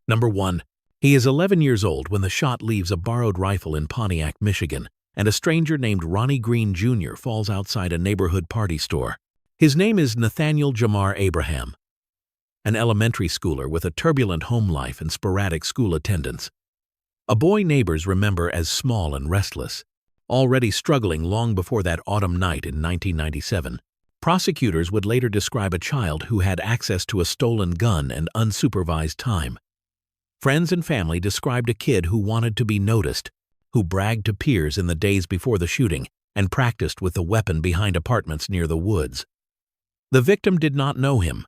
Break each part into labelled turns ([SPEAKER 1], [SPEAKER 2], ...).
[SPEAKER 1] Number 1. He is 11 years old when the shot leaves a borrowed rifle in Pontiac, Michigan, and a stranger named Ronnie Green Jr. falls outside a neighborhood party store. His name is Nathaniel Jamar Abraham, an elementary schooler with a turbulent home life and sporadic school attendance. A boy neighbors remember as small and restless, already struggling long before that autumn night in 1997. Prosecutors would later describe a child who had access to a stolen gun and unsupervised time. Friends and family described a kid who wanted to be noticed, who bragged to peers in the days before the shooting and practiced with the weapon behind apartments near the woods. The victim did not know him.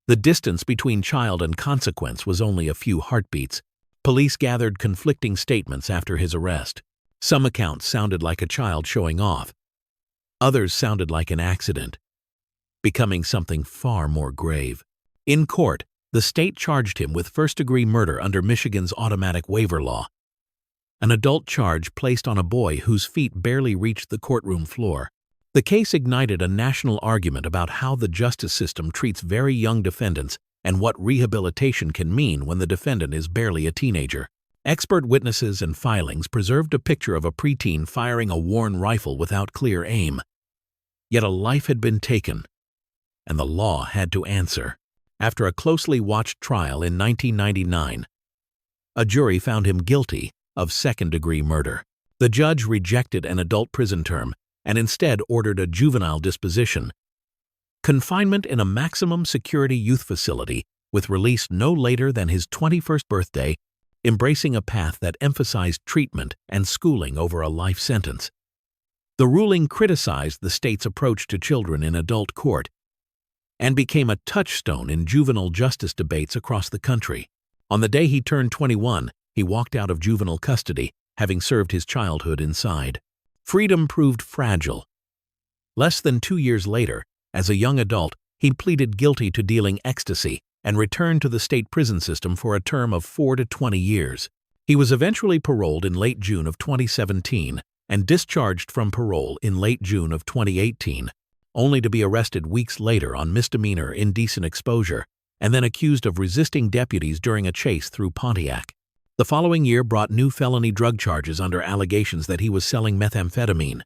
[SPEAKER 1] The distance between child and consequence was only a few heartbeats. Police gathered conflicting statements after his arrest. Some accounts sounded like a child showing off. Others sounded like an accident, becoming something far more grave. In court, the state charged him with first-degree murder under Michigan's automatic waiver law, an adult charge placed on a boy whose feet barely reached the courtroom floor. The case ignited a national argument about how the justice system treats very young defendants and what rehabilitation can mean when the defendant is barely a teenager. Expert witnesses and filings preserved a picture of a preteen firing a worn rifle without clear aim. Yet a life had been taken, and the law had to answer. After a closely watched trial in 1999, a jury found him guilty of second-degree murder. The judge rejected an adult prison term and instead ordered a juvenile disposition, confinement in a maximum security youth facility with release no later than his 21st birthday, embracing a path that emphasized treatment and schooling over a life sentence. The ruling criticized the state's approach to children in adult court and became a touchstone in juvenile justice debates across the country. On the day he turned 21, he walked out of juvenile custody, having served his childhood inside. Freedom proved fragile. Less than 2 years later, as a young adult, he pleaded guilty to dealing ecstasy and returned to the state prison system for a term of 4 to 20 years. He was eventually paroled in late June of 2017 and discharged from parole in late June of 2018, only to be arrested weeks later on misdemeanor indecent exposure and then accused of resisting deputies during a chase through Pontiac. The following year brought new felony drug charges under allegations that he was selling methamphetamine.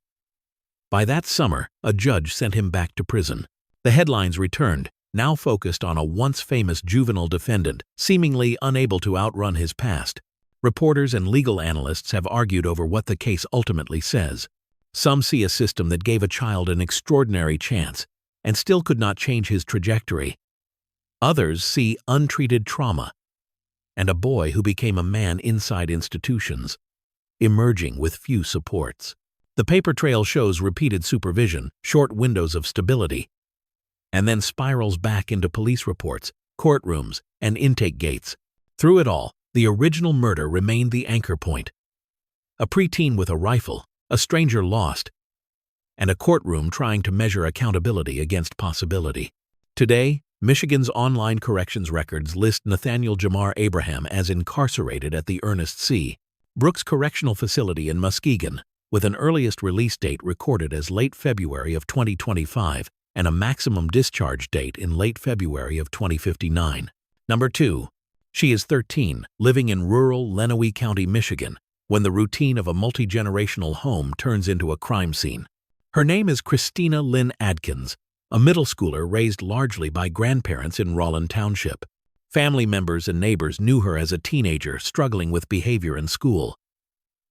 [SPEAKER 1] By that summer, a judge sent him back to prison. The headlines returned, now focused on a once famous juvenile defendant, seemingly unable to outrun his past. Reporters and legal analysts have argued over what the case ultimately says. Some see a system that gave a child an extraordinary chance and still could not change his trajectory. Others see untreated trauma and a boy who became a man inside institutions, emerging with few supports. The paper trail shows repeated supervision, short windows of stability, and then spirals back into police reports, courtrooms, and intake gates. Through it all, the original murder remained the anchor point. A preteen with a rifle, a stranger lost, and a courtroom trying to measure accountability against possibility. Today, Michigan's online corrections records list Nathaniel Jamar Abraham as incarcerated at the Ernest C. Brooks Correctional Facility in Muskegon, with an earliest release date recorded as late February of 2025 and a maximum discharge date in late February of 2059. Number 2. She is 13, living in rural Lenawee County, Michigan, when the routine of a multi-generational home turns into a crime scene. Her name is Christina Lynn Adkins, a middle schooler raised largely by grandparents in Rawlin Township. Family members and neighbors knew her as a teenager struggling with behavior in school.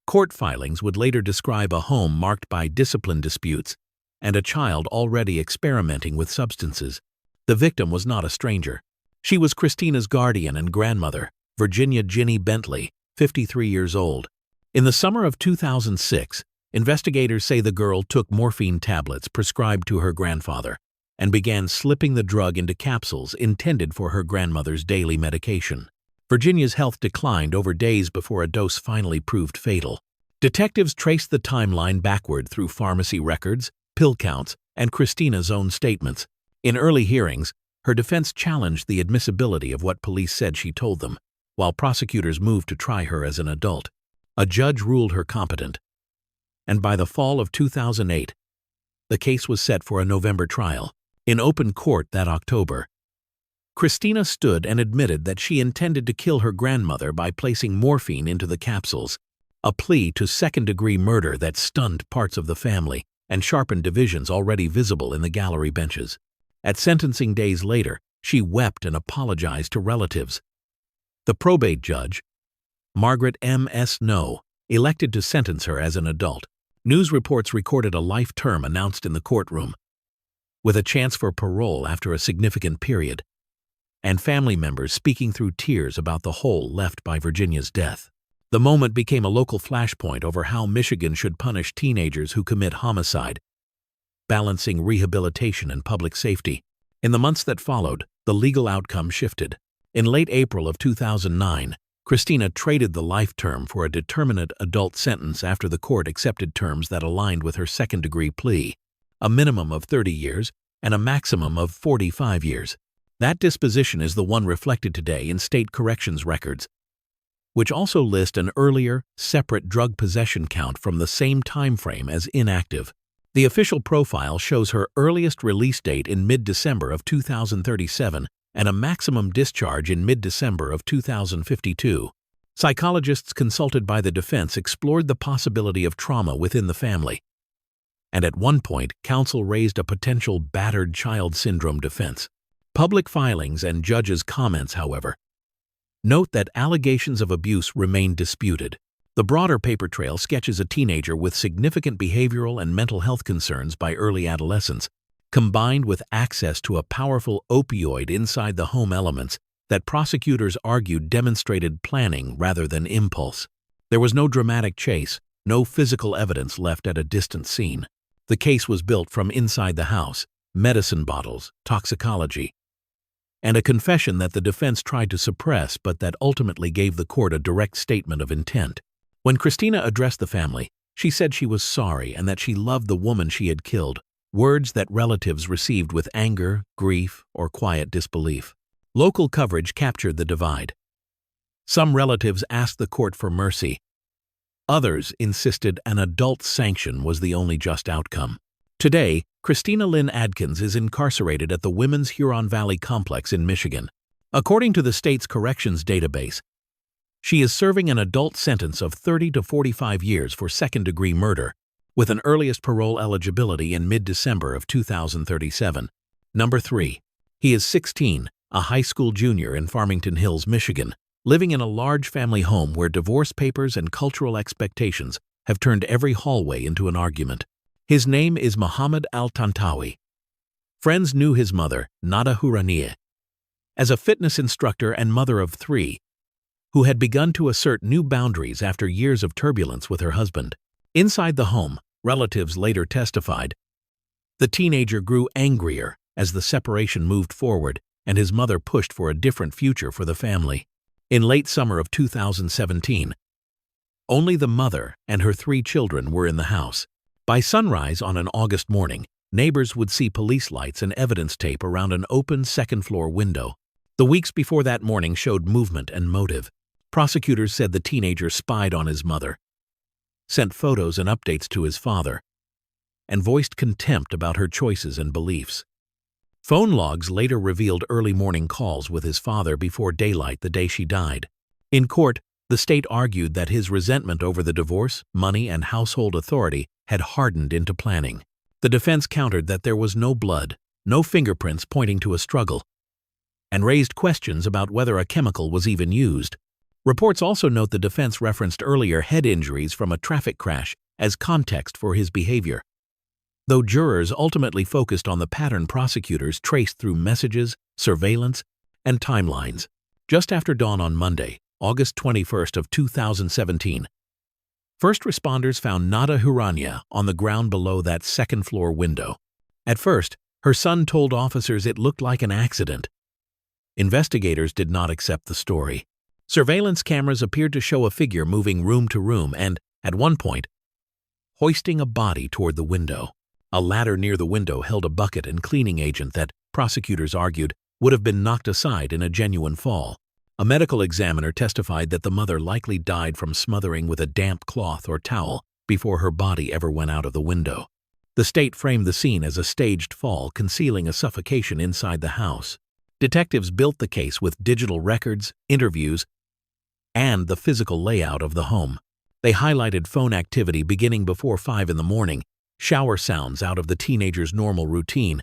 [SPEAKER 1] Court filings would later describe a home marked by discipline disputes and a child already experimenting with substances. The victim was not a stranger. She was Christina's guardian and grandmother, Virginia Ginny Bentley, 53 years old. In the summer of 2006, investigators say the girl took morphine tablets prescribed to her grandfather and began slipping the drug into capsules intended for her grandmother's daily medication. Virginia's health declined over days before a dose finally proved fatal. Detectives traced the timeline backward through pharmacy records, pill counts, and Christina's own statements. In early hearings, her defense challenged the admissibility of what police said she told them, while prosecutors moved to try her as an adult. A judge ruled her competent, and by the fall of 2008, the case was set for a November trial. In open court that October, Christina stood and admitted that she intended to kill her grandmother by placing morphine into the capsules, a plea to second-degree murder that stunned parts of the family and sharpened divisions already visible in the gallery benches. At sentencing days later, she wept and apologized to relatives. The probate judge, Margaret M.S. No, elected to sentence her as an adult. News reports recorded a life term announced in the courtroom, with a chance for parole after a significant period, and family members speaking through tears about the hole left by Virginia's death. The moment became a local flashpoint over how Michigan should punish teenagers who commit homicide, balancing rehabilitation and public safety. In the months that followed, the legal outcome shifted. In late April of 2009, Christina traded the life term for a determinate adult sentence after the court accepted terms that aligned with her second-degree plea, a minimum of 30 years and a maximum of 45 years. That disposition is the one reflected today in state corrections records, which also list an earlier, separate drug possession count from the same time frame as inactive. The official profile shows her earliest release date in mid-December of 2037 and a maximum discharge in mid-December of 2052. Psychologists consulted by the defense explored the possibility of trauma within the family, and at one point, counsel raised a potential battered child syndrome defense. Public filings and judges' comments, however, note that allegations of abuse remain disputed. The broader paper trail sketches a teenager with significant behavioral and mental health concerns by early adolescence, combined with access to a powerful opioid inside the home elements that prosecutors argued demonstrated planning rather than impulse. There was no dramatic chase, no physical evidence left at a distant scene. The case was built from inside the house, medicine bottles, toxicology, and a confession that the defense tried to suppress but that ultimately gave the court a direct statement of intent. When Christina addressed the family, she said she was sorry and that she loved the woman she had killed, words that relatives received with anger, grief, or quiet disbelief. Local coverage captured the divide. Some relatives asked the court for mercy. Others insisted an adult sanction was the only just outcome. Today, Christina Lynn Adkins is incarcerated at the Women's Huron Valley Complex in Michigan. According to the state's corrections database, she is serving an adult sentence of 30 to 45 years for second-degree murder, with an earliest parole eligibility in mid-December of 2037. Number 3. He is 16, a high school junior in Farmington Hills, Michigan, living in a large family home where divorce papers and cultural expectations have turned every hallway into an argument. His name is Muhammad Al-Tantawi. Friends knew his mother, Nada Huranieh, as a fitness instructor and mother of 3, who had begun to assert new boundaries after years of turbulence with her husband. Inside the home, relatives later testified, the teenager grew angrier as the separation moved forward and his mother pushed for a different future for the family. In late summer of 2017, only the mother and her 3 children were in the house. By sunrise on an August morning, neighbors would see police lights and evidence tape around an open second-floor window. The weeks before that morning showed movement and motive. Prosecutors said the teenager spied on his mother, sent photos and updates to his father, and voiced contempt about her choices and beliefs. Phone logs later revealed early morning calls with his father before daylight the day she died. In court, the state argued that his resentment over the divorce, money, and household authority had hardened into planning. The defense countered that there was no blood, no fingerprints pointing to a struggle, and raised questions about whether a chemical was even used. Reports also note the defense referenced earlier head injuries from a traffic crash as context for his behavior. Though jurors ultimately focused on the pattern prosecutors traced through messages, surveillance, and timelines. Just after dawn on Monday, August 21st of 2017, first responders found Nada Huranieh on the ground below that second-floor window. At first, her son told officers it looked like an accident. Investigators did not accept the story. Surveillance cameras appeared to show a figure moving room to room and, at one point, hoisting a body toward the window. A ladder near the window held a bucket and cleaning agent that, prosecutors argued, would have been knocked aside in a genuine fall. A medical examiner testified that the mother likely died from smothering with a damp cloth or towel before her body ever went out of the window. The state framed the scene as a staged fall, concealing a suffocation inside the house. Detectives built the case with digital records, interviews, and the physical layout of the home. They highlighted phone activity beginning before 5 in the morning, shower sounds out of the teenager's normal routine,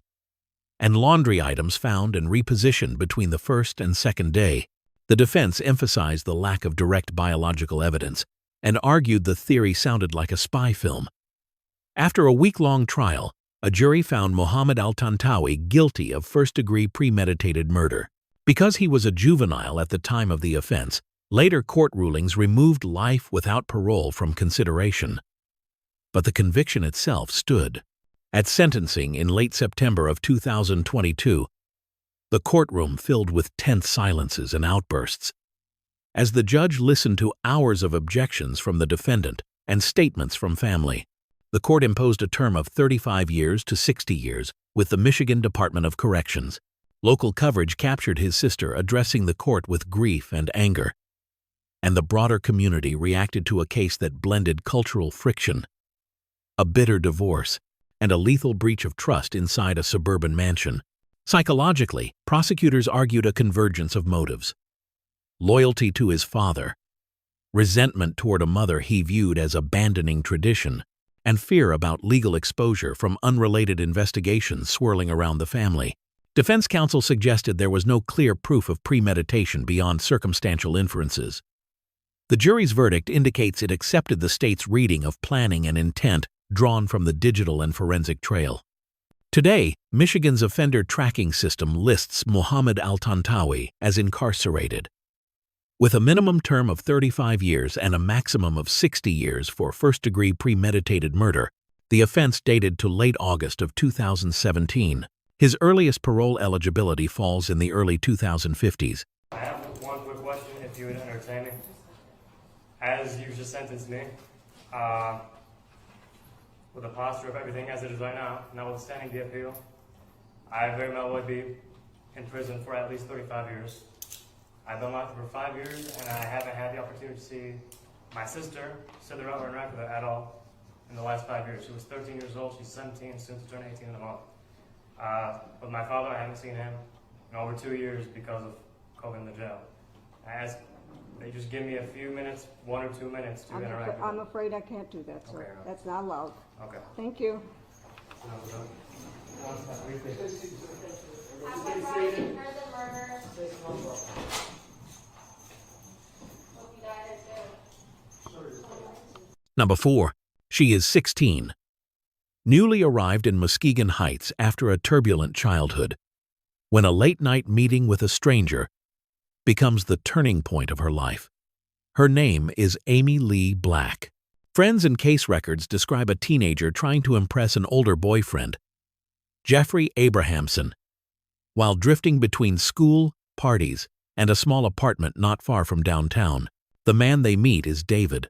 [SPEAKER 1] and laundry items found and repositioned between the first and second day. The defense emphasized the lack of direct biological evidence and argued the theory sounded like a spy film. After a week-long trial, a jury found Mohammed al-Tantawi guilty of first-degree premeditated murder. Because he was a juvenile at the time of the offense, later court rulings removed life without parole from consideration. But the conviction itself stood. At sentencing in late September of 2022, the courtroom filled with tense silences and outbursts, as the judge listened to hours of objections from the defendant and statements from family. The court imposed a term of 35 years to 60 years with the Michigan Department of Corrections. Local coverage captured his sister addressing the court with grief and anger, and the broader community reacted to a case that blended cultural friction, a bitter divorce, and a lethal breach of trust inside a suburban mansion. Psychologically, prosecutors argued a convergence of motives: loyalty to his father, resentment toward a mother he viewed as abandoning tradition, and fear about legal exposure from unrelated investigations swirling around the family. Defense counsel suggested there was no clear proof of premeditation beyond circumstantial inferences. The jury's verdict indicates it accepted the state's reading of planning and intent drawn from the digital and forensic trail. Today, Michigan's offender tracking system lists Mohammed al-Tantawi as incarcerated, with a minimum term of 35 years and a maximum of 60 years for first-degree premeditated murder. The offense dated to late August of 2017. His earliest parole eligibility falls in the early 2050s.
[SPEAKER 2] I have one quick question, if you would entertain me. As you just sentenced me, with the posture of everything as it is right now, notwithstanding the appeal, I very well would be in prison for at least 35 years. I've been locked up for 5 years, and I haven't had the opportunity to see my sister sit there or interact with her at all in the last 5 years. She was 13 years old, she's 17, soon to turn 18 in a month. With my father, I haven't seen him in over 2 years because of COVID in the jail. I asked, they just give me a few minutes, 1 or 2 minutes to interact with
[SPEAKER 3] I'm afraid I can't do that, sir.
[SPEAKER 2] Okay.
[SPEAKER 3] That's not allowed.
[SPEAKER 2] Okay.
[SPEAKER 3] Thank you.
[SPEAKER 1] Number 4. She is 16. Newly arrived in Muskegon Heights after a turbulent childhood, when a late-night meeting with a stranger becomes the turning point of her life. Her name is Amy Lee Black. Friends and case records describe a teenager trying to impress an older boyfriend, Jeffrey Abrahamson, while drifting between school, parties, and a small apartment not far from downtown. The man they meet is David,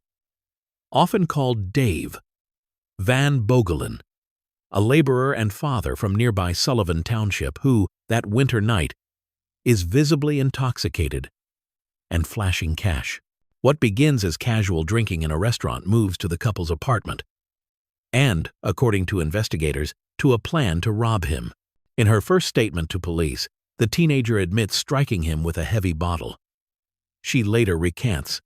[SPEAKER 1] often called Dave, Van Bogelen, a laborer and father from nearby Sullivan Township who, that winter night, is visibly intoxicated and flashing cash. What begins as casual drinking in a restaurant moves to the couple's apartment and, according to investigators, to a plan to rob him. In her first statement to police, the teenager admits striking him with a heavy bottle. She later recants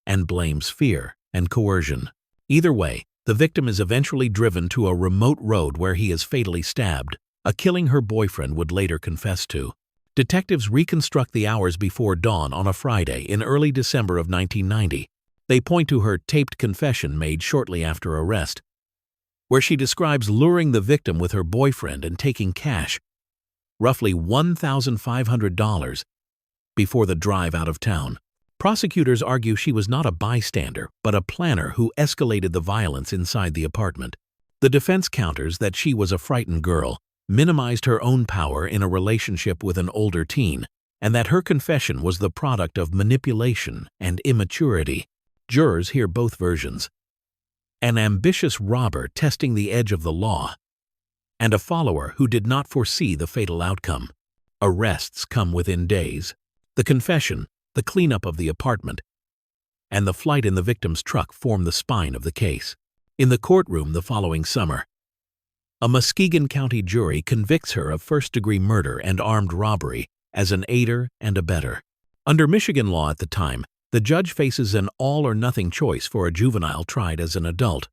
[SPEAKER 1] and blames fear and coercion. Either way, the victim is eventually driven to a remote road where he is fatally stabbed, a killing her boyfriend would later confess to. Detectives reconstruct the hours before dawn on a Friday in early December of 1990. They point to her taped confession made shortly after arrest, where she describes luring the victim with her boyfriend and taking cash, roughly $1,500, before the drive out of town. Prosecutors argue she was not a bystander, but a planner who escalated the violence inside the apartment. The defense counters that she was a frightened girl, minimized her own power in a relationship with an older teen, and that her confession was the product of manipulation and immaturity. Jurors hear both versions: an ambitious robber testing the edge of the law, and a follower who did not foresee the fatal outcome. Arrests come within days. The confession, the cleanup of the apartment, and the flight in the victim's truck form the spine of the case. In the courtroom the following summer, A Muskegon County jury convicts her of first-degree murder and armed robbery as an aider and abettor. Under Michigan law at the time, the judge faces an all-or-nothing choice for a juvenile tried as an adult.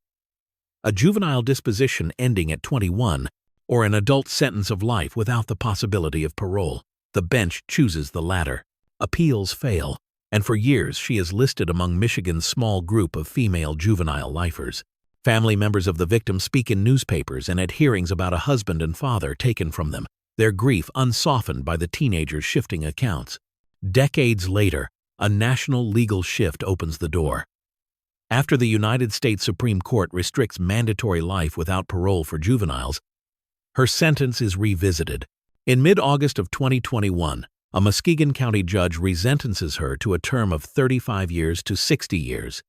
[SPEAKER 1] A juvenile disposition ending at 21, or an adult sentence of life without the possibility of parole. The bench chooses the latter. Appeals fail, and for years she is listed among Michigan's small group of female juvenile lifers. Family members of the victim speak in newspapers and at hearings about a husband and father taken from them, their grief unsoftened by the teenager's shifting accounts. Decades later, a national legal shift opens the door. After the United States Supreme Court restricts mandatory life without parole for juveniles, her sentence is revisited. In mid-August of 2021, a Muskegon County judge resentences her to a term of 35 years to 60 years.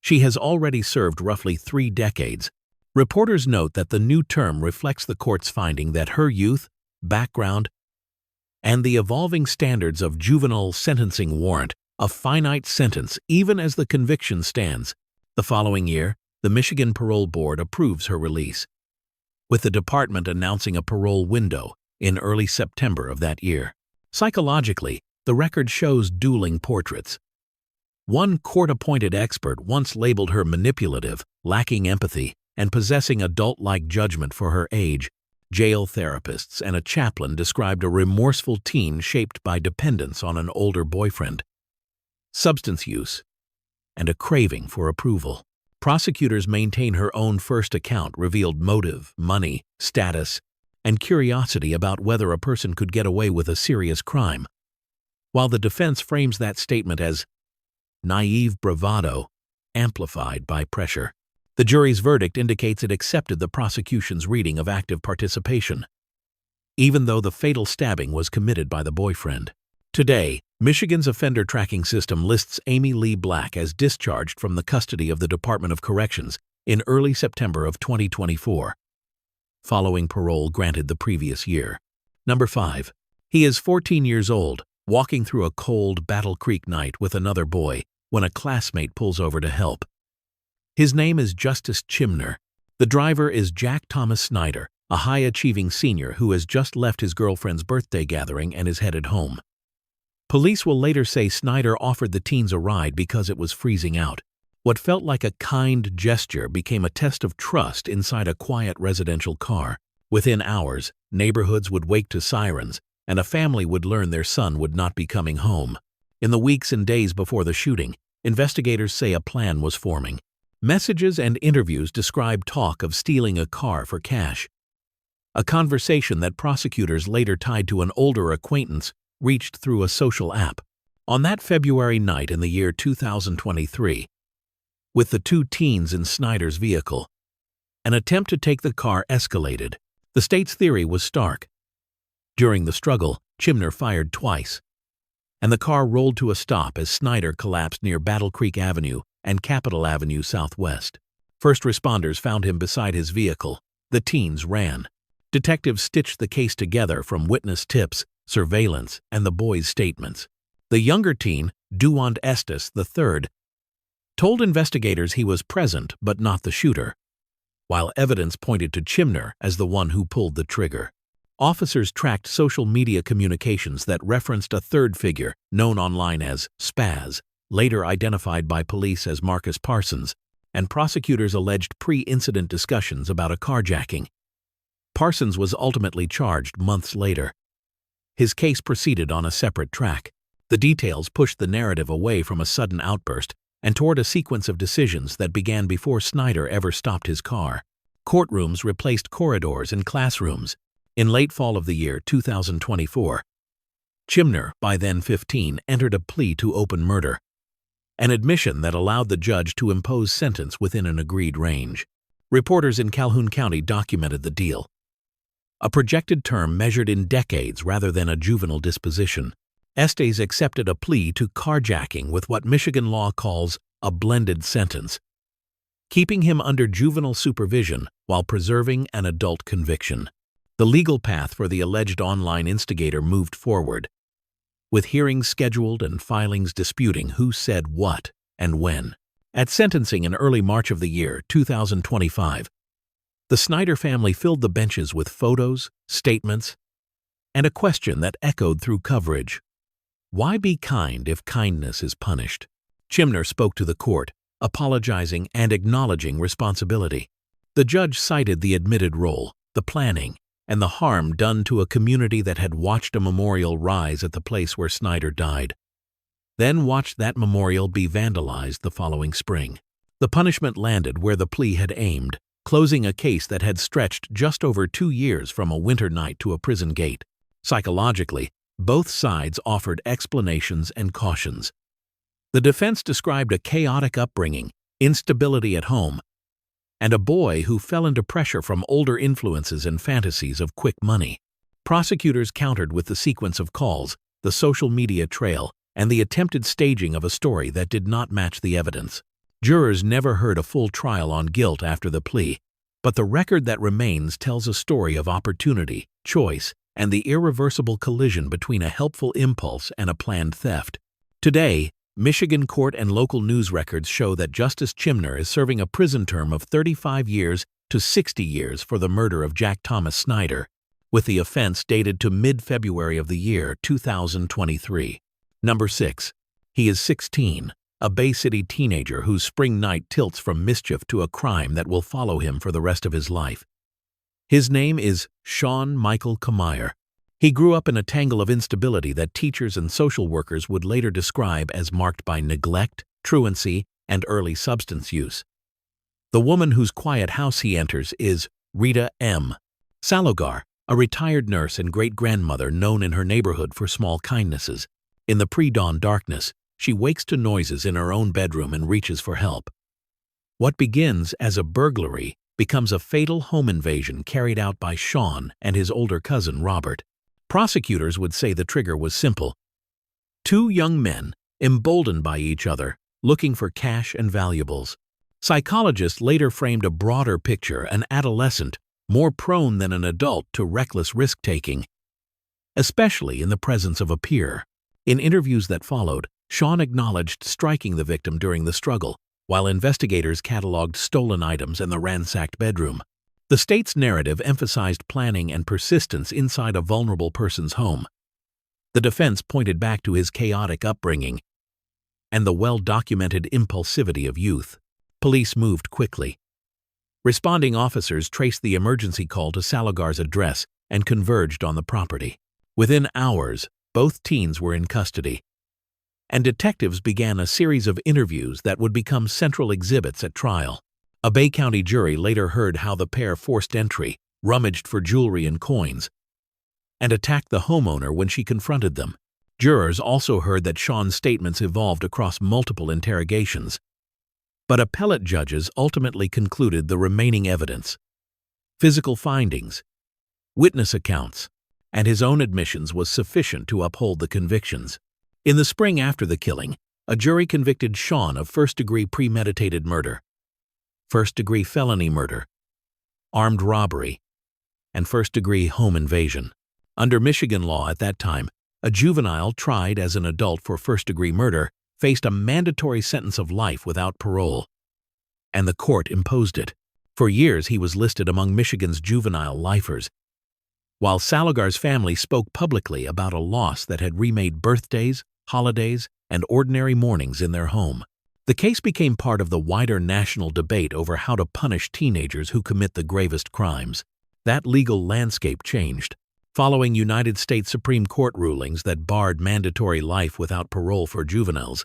[SPEAKER 1] She has already served roughly 3 decades. Reporters note that the new term reflects the court's finding that her youth, background, and the evolving standards of juvenile sentencing warrant a finite sentence even as the conviction stands. The following year, the Michigan Parole Board approves her release, with the department announcing a parole window in early September of that year. Psychologically, the record shows dueling portraits. One court-appointed expert once labeled her manipulative, lacking empathy, and possessing adult-like judgment for her age. Jail therapists and a chaplain described a remorseful teen shaped by dependence on an older boyfriend, substance use, and a craving for approval. Prosecutors maintain her own first account revealed motive, money, status, and curiosity about whether a person could get away with a serious crime, while the defense frames that statement as naive bravado, amplified by pressure. The jury's verdict indicates it accepted the prosecution's reading of active participation, even though the fatal stabbing was committed by the boyfriend. Today, Michigan's offender tracking system lists Amy Lee Black as discharged from the custody of the Department of Corrections in early September of 2024, following parole granted the previous year. Number 5. He is 14 years old, walking through a cold Battle Creek night with another boy when a classmate pulls over to help. His name is Justice Chimner. The driver is Jack Thomas Snyder, a high-achieving senior who has just left his girlfriend's birthday gathering and is headed home. Police will later say Snyder offered the teens a ride because it was freezing out. What felt like a kind gesture became a test of trust inside a quiet residential car. Within hours, neighborhoods would wake to sirens, and a family would learn their son would not be coming home. In the weeks and days before the shooting, investigators say a plan was forming. Messages and interviews describe talk of stealing a car for cash, a conversation that prosecutors later tied to an older acquaintance reached through a social app. On that February night in the year 2023, with the 2 teens in Snyder's vehicle, an attempt to take the car escalated. The state's theory was stark. During the struggle, Chimner fired twice, and the car rolled to a stop as Snyder collapsed near Battle Creek Avenue and Capitol Avenue Southwest. First responders found him beside his vehicle. The teens ran. Detectives stitched the case together from witness tips, surveillance, and the boy's statements. The younger teen, Duwand Estes III, told investigators he was present but not the shooter, while evidence pointed to Chimner as the one who pulled the trigger. Officers tracked social media communications that referenced a third figure, known online as Spaz, later identified by police as Marcus Parsons, and prosecutors alleged pre-incident discussions about a carjacking. Parsons was ultimately charged months later. His case proceeded on a separate track. The details pushed the narrative away from a sudden outburst and toward a sequence of decisions that began before Snyder ever stopped his car. Courtrooms replaced corridors and classrooms. In late fall of the year 2024, Chimner, by then 15, entered a plea to open murder, an admission that allowed the judge to impose sentence within an agreed range. Reporters in Calhoun County documented the deal, a projected term measured in decades rather than a juvenile disposition. Estes accepted a plea to carjacking with what Michigan law calls a blended sentence, keeping him under juvenile supervision while preserving an adult conviction. The legal path for the alleged online instigator moved forward, with hearings scheduled and filings disputing who said what and when. At sentencing in early March of the year 2025, The Snyder family filled the benches with photos, statements, and a question that echoed through coverage. Why be kind if kindness is punished? Chimner spoke to the court, apologizing and acknowledging responsibility. The judge cited the admitted role, the planning, and the harm done to a community that had watched a memorial rise at the place where Snyder died, then watched that memorial be vandalized the following spring. The punishment landed where the plea had aimed, closing a case that had stretched just over 2 years from a winter night to a prison gate. Psychologically, both sides offered explanations and cautions. The defense described a chaotic upbringing, instability at home, and a boy who fell into pressure from older influences and fantasies of quick money. Prosecutors countered with the sequence of calls, the social media trail, and the attempted staging of a story that did not match the evidence. Jurors never heard a full trial on guilt after the plea, but the record that remains tells a story of opportunity, choice, and the irreversible collision between a helpful impulse and a planned theft. Today, Michigan court and local news records show that Justice Chimner is serving a prison term of 35 years to 60 years for the murder of Jack Thomas Snyder, with the offense dated to mid-February of the year 2023. Number 6. He is 16, a Bay City teenager whose spring night tilts from mischief to a crime that will follow him for the rest of his life. His name is Sean Michael Kamier. He grew up in a tangle of instability that teachers and social workers would later describe as marked by neglect, truancy, and early substance use. The woman whose quiet house he enters is Rita M. Salogar, a retired nurse and great-grandmother known in her neighborhood for small kindnesses. In the pre-dawn darkness, she wakes to noises in her own bedroom and reaches for help. What begins as a burglary becomes a fatal home invasion carried out by Sean and his older cousin Robert. Prosecutors would say the trigger was simple. Two young men, emboldened by each other, looking for cash and valuables. Psychologists later framed a broader picture: an adolescent, more prone than an adult to reckless risk-taking, especially in the presence of a peer. In interviews that followed, Sean acknowledged striking the victim during the struggle, while investigators cataloged stolen items and the ransacked bedroom. The state's narrative emphasized planning and persistence inside a vulnerable person's home. The defense pointed back to his chaotic upbringing and the well-documented impulsivity of youth. Police moved quickly. Responding officers traced the emergency call to Salogar's address and converged on the property. Within hours, both teens were in custody, and detectives began a series of interviews that would become central exhibits at trial. A Bay County jury later heard how the pair forced entry, rummaged for jewelry and coins, and attacked the homeowner when she confronted them. Jurors also heard that Sean's statements evolved across multiple interrogations, but appellate judges ultimately concluded the remaining evidence, physical findings, witness accounts, and his own admissions was sufficient to uphold the convictions. In the spring after the killing, a jury convicted Sean of first-degree premeditated murder, first-degree felony murder, armed robbery, and first-degree home invasion. Under Michigan law at that time, a juvenile tried as an adult for first-degree murder faced a mandatory sentence of life without parole, and the court imposed it. For years he was listed among Michigan's juvenile lifers, while Salogar's family spoke publicly about a loss that had remade birthdays, holidays, and ordinary mornings in their home. The case became part of the wider national debate over how to punish teenagers who commit the gravest crimes. That legal landscape changed, following United States Supreme Court rulings that barred mandatory life without parole for juveniles.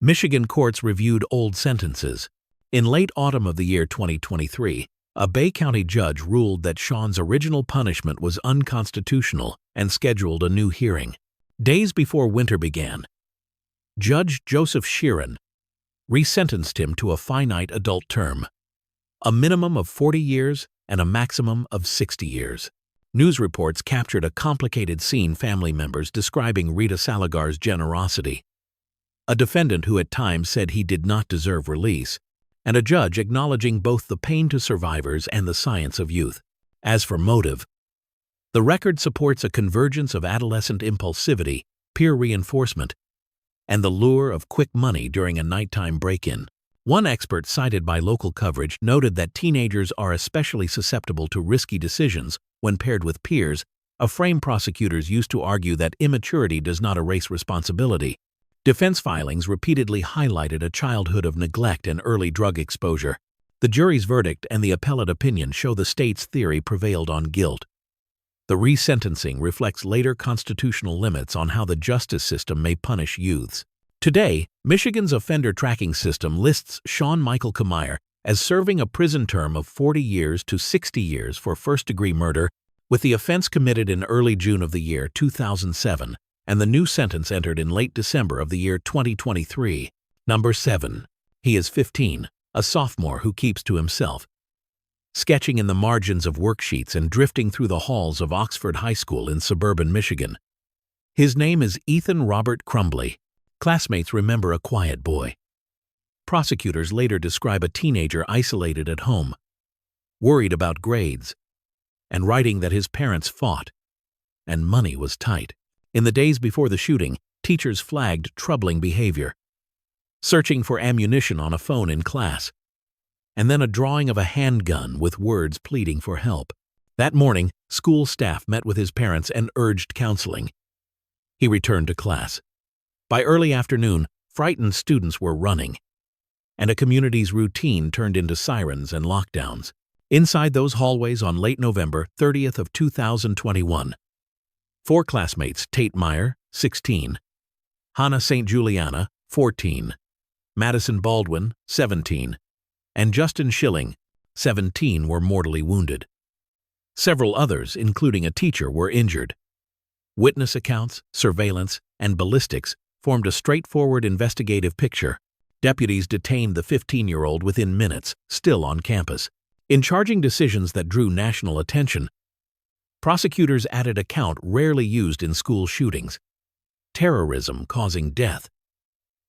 [SPEAKER 1] Michigan courts reviewed old sentences. In late autumn of the year 2023, a Bay County judge ruled that Sean's original punishment was unconstitutional and scheduled a new hearing. Days before winter began, Judge Joseph Sheeran resentenced him to a finite adult term, a minimum of 40 years and a maximum of 60 years. News reports captured a complicated scene: family members describing Rita Salogar's generosity, a defendant who at times said he did not deserve release, and a judge acknowledging both the pain to survivors and the science of youth. As for motive, the record supports a convergence of adolescent impulsivity, peer reinforcement, and the lure of quick money during a nighttime break-in. One expert cited by local coverage noted that teenagers are especially susceptible to risky decisions when paired with peers, a frame prosecutors used to argue that immaturity does not erase responsibility. Defense filings repeatedly highlighted a childhood of neglect and early drug exposure. The jury's verdict and the appellate opinion show the state's theory prevailed on guilt. The resentencing reflects later constitutional limits on how the justice system may punish youths. Today, Michigan's offender tracking system lists Sean Michael Kamier as serving a prison term of 40 years to 60 years for first-degree murder, with the offense committed in early June of the year 2007, and the new sentence entered in late December of the year 2023. Number 7. He is 15, a sophomore who keeps to himself. Sketching in the margins of worksheets and drifting through the halls of Oxford High School in suburban Michigan. His name is Ethan Robert Crumbly. Classmates remember a quiet boy. Prosecutors later describe a teenager isolated at home, worried about grades, and writing that his parents fought, and money was tight. In the days before the shooting, teachers flagged troubling behavior, searching for ammunition on a phone in class, and then a drawing of a handgun with words pleading for help. That morning, school staff met with his parents and urged counseling. He returned to class. By early afternoon, frightened students were running, and a community's routine turned into sirens and lockdowns. Inside those hallways on late November 30th of 2021, 4 classmates, Tate Meyer, 16, Hannah St. Juliana, 14, Madison Baldwin, 17, and Justin Schilling, 17, were mortally wounded. Several others, including a teacher, were injured. Witness accounts, surveillance, and ballistics formed a straightforward investigative picture. Deputies detained the 15-year-old within minutes, still on campus. In charging decisions that drew national attention, prosecutors added a count rarely used in school shootings: terrorism causing death,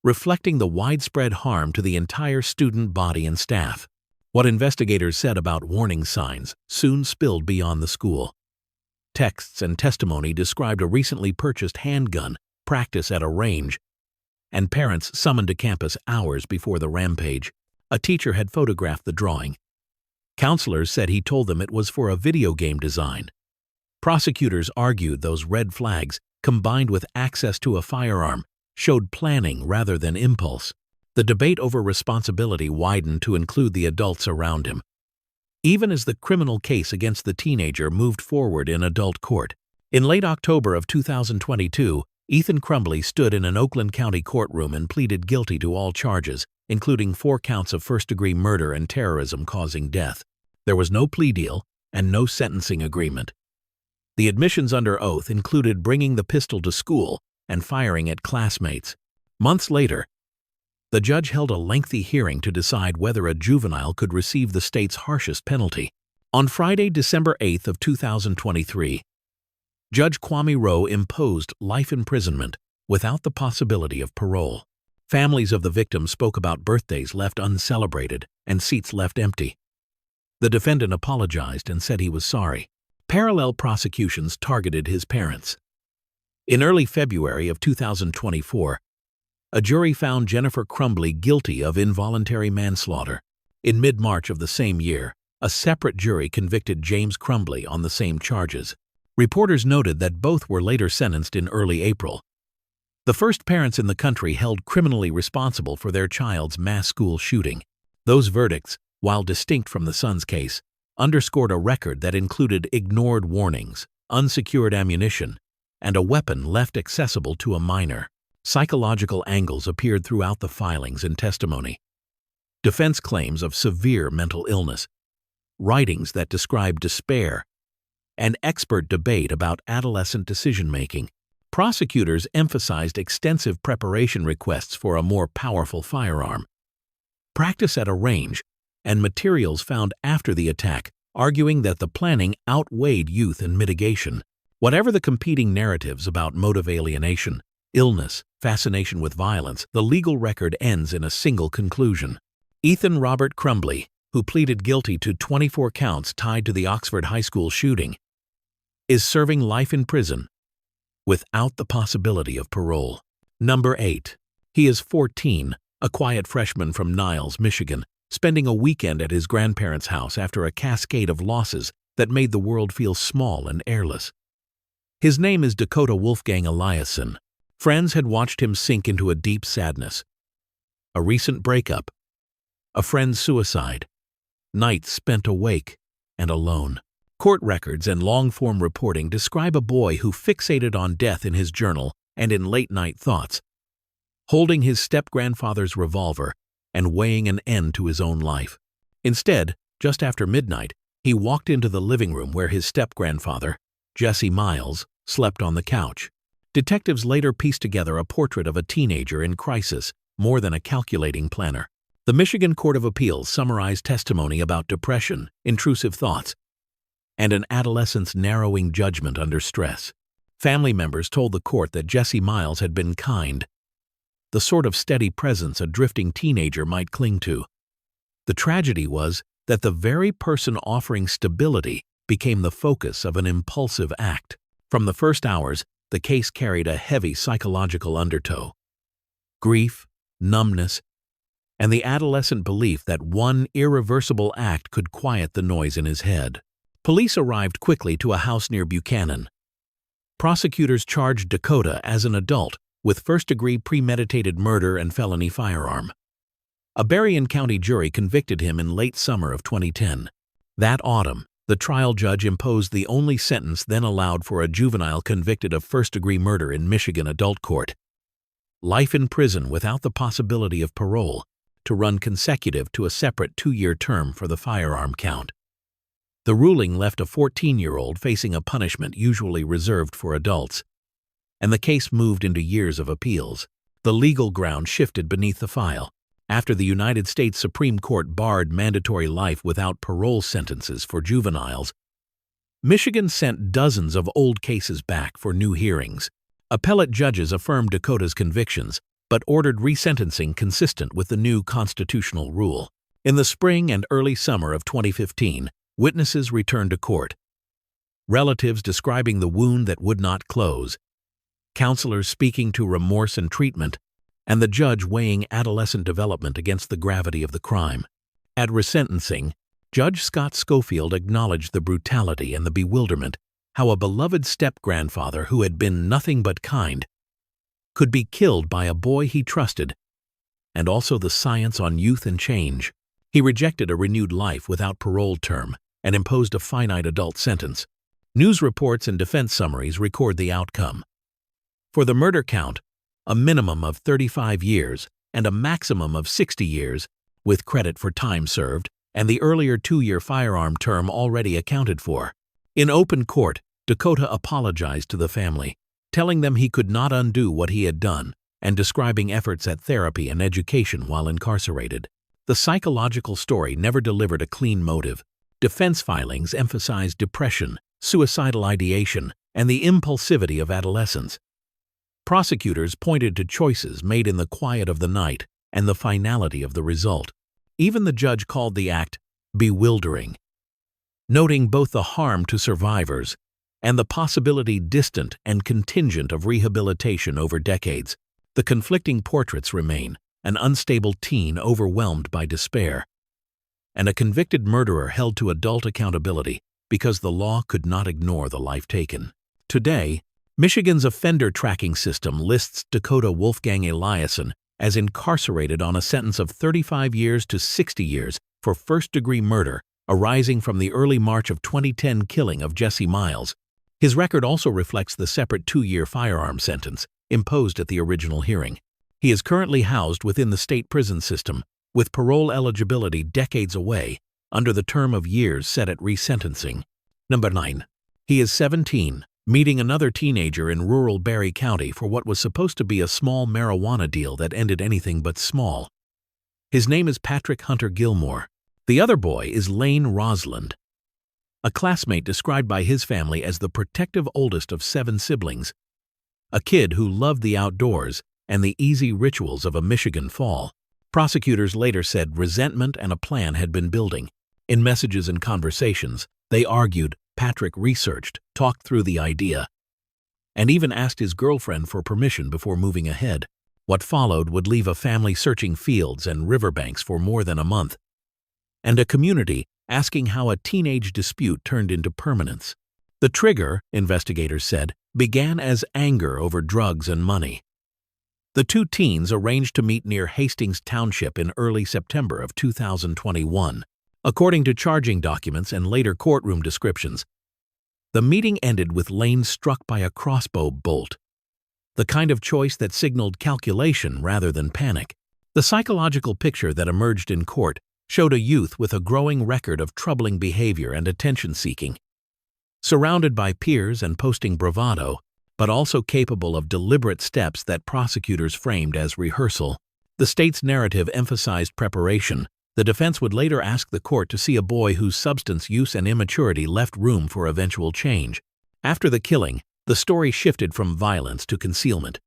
[SPEAKER 1] reflecting the widespread harm to the entire student body and staff. What investigators said about warning signs soon spilled beyond the school. Texts and testimony described a recently purchased handgun practice at a range, and parents summoned to campus hours before the rampage. A teacher had photographed the drawing. Counselors said he told them it was for a video game design. Prosecutors argued those red flags, combined with access to a firearm, showed planning rather than impulse. The debate over responsibility widened to include the adults around him, even as the criminal case against the teenager moved forward in adult court. In late October of 2022, Ethan Crumbly stood in an Oakland County courtroom and pleaded guilty to all charges, including 4 counts of first-degree murder and terrorism causing death. There was no plea deal and no sentencing agreement. The admissions under oath included bringing the pistol to school and firing at classmates. Months later, the judge held a lengthy hearing to decide whether a juvenile could receive the state's harshest penalty. On Friday, December 8th of 2023, Judge Kwame Rowe imposed life imprisonment without the possibility of parole. Families of the victims spoke about birthdays left uncelebrated and seats left empty. The defendant apologized and said he was sorry. Parallel prosecutions targeted his parents. In early February of 2024, a jury found Jennifer Crumbly guilty of involuntary manslaughter. In mid-March of the same year, a separate jury convicted James Crumbly on the same charges. Reporters noted that both were later sentenced in early April. The first parents in the country held criminally responsible for their child's mass school shooting. Those verdicts, while distinct from the son's case, underscored a record that included ignored warnings, unsecured ammunition, and a weapon left accessible to a minor. Psychological angles appeared throughout the filings and testimony. Defense claims of severe mental illness, writings that described despair, and expert debate about adolescent decision-making. Prosecutors emphasized extensive preparation requests for a more powerful firearm, practice at a range, and materials found after the attack, arguing that the planning outweighed youth and mitigation. Whatever the competing narratives about motive alienation, illness, fascination with violence, the legal record ends in a single conclusion. Ethan Robert Crumbly, who pleaded guilty to 24 counts tied to the Oxford High School shooting, is serving life in prison without the possibility of parole. Number 8. He is 14, a quiet freshman from Niles, Michigan, spending a weekend at his grandparents' house after a cascade of losses that made the world feel small and airless. His name is Dakota Wolfgang Eliasson. Friends had watched him sink into a deep sadness. A recent breakup, a friend's suicide, nights spent awake and alone. Court records and long-form reporting describe a boy who fixated on death in his journal and in late-night thoughts, holding his step-grandfather's revolver and weighing an end to his own life. Instead, just after midnight, he walked into the living room where his step-grandfather, Jesse Miles, slept on the couch. Detectives later pieced together a portrait of a teenager in crisis, more than a calculating planner. The Michigan Court of Appeals summarized testimony about depression, intrusive thoughts, and an adolescent's narrowing judgment under stress. Family members told the court that Jesse Miles had been kind, the sort of steady presence a drifting teenager might cling to. The tragedy was that the very person offering stability became the focus of an impulsive act. From the first hours, the case carried a heavy psychological undertow. Grief, numbness, and the adolescent belief that one irreversible act could quiet the noise in his head. Police arrived quickly to a house near Buchanan. Prosecutors charged Dakota as an adult with first-degree premeditated murder and felony firearm. A Berrien County jury convicted him in late summer of 2010. That autumn, the trial judge imposed the only sentence then allowed for a juvenile convicted of first-degree murder in Michigan adult court: life in prison without the possibility of parole, to run consecutive to a separate 2-year term for the firearm count. The ruling left a 14-year-old facing a punishment usually reserved for adults, and the case moved into years of appeals. The legal ground shifted beneath the file after the United States Supreme Court barred mandatory life without parole sentences for juveniles. Michigan sent dozens of old cases back for new hearings. Appellate judges affirmed Dakota's convictions, but ordered resentencing consistent with the new constitutional rule. In the spring and early summer of 2015, witnesses returned to court. Relatives describing the wound that would not close, counselors speaking to remorse and treatment, and the judge weighing adolescent development against the gravity of the crime. At resentencing, Judge Scott Schofield acknowledged the brutality and the bewilderment, how a beloved step-grandfather who had been nothing but kind could be killed by a boy he trusted, and also the science on youth and change. He rejected a renewed life without parole term and imposed a finite adult sentence. News reports and defense summaries record the outcome. For the murder count, a minimum of 35 years and a maximum of 60 years, with credit for time served and the earlier 2-year firearm term already accounted for. In open court, Dakota apologized to the family, telling them he could not undo what he had done and describing efforts at therapy and education while incarcerated. The psychological story never delivered a clean motive. Defense filings emphasized depression, suicidal ideation, and the impulsivity of adolescence. Prosecutors pointed to choices made in the quiet of the night and the finality of the result. Even the judge called the act bewildering, noting both the harm to survivors and the possibility distant and contingent of rehabilitation over decades. The conflicting portraits remain: an unstable teen overwhelmed by despair, and a convicted murderer held to adult accountability because the law could not ignore the life taken. Today, Michigan's offender tracking system lists Dakota Wolfgang Eliasson as incarcerated on a sentence of 35 years to 60 years for first-degree murder arising from the early March of 2010 killing of Jesse Miles. His record also reflects the separate 2-year firearm sentence imposed at the original hearing. He is currently housed within the state prison system, with parole eligibility decades away, under the term of years set at resentencing. Number 9. He is 17. Meeting another teenager in rural Berry County for what was supposed to be a small marijuana deal that ended anything but small. His name is Patrick Hunter Gilmore. The other boy is Lane Rosland, a classmate described by his family as the protective oldest of 7 siblings, a kid who loved the outdoors and the easy rituals of a Michigan fall. Prosecutors later said resentment and a plan had been building. In messages and conversations, they argued Patrick researched, talked through the idea, and even asked his girlfriend for permission before moving ahead. What followed would leave a family searching fields and riverbanks for more than a month, and a community asking how a teenage dispute turned into permanence. The trigger, investigators said, began as anger over drugs and money. The two teens arranged to meet near Hastings Township in early September of 2021. According to charging documents and later courtroom descriptions, the meeting ended with Lane struck by a crossbow bolt, the kind of choice that signaled calculation rather than panic. The psychological picture that emerged in court showed a youth with a growing record of troubling behavior and attention-seeking, surrounded by peers and posting bravado, but also capable of deliberate steps that prosecutors framed as rehearsal. The state's narrative emphasized preparation. The defense would later ask the court to see a boy whose substance use and immaturity left room for eventual change. After the killing, the story shifted from violence to concealment.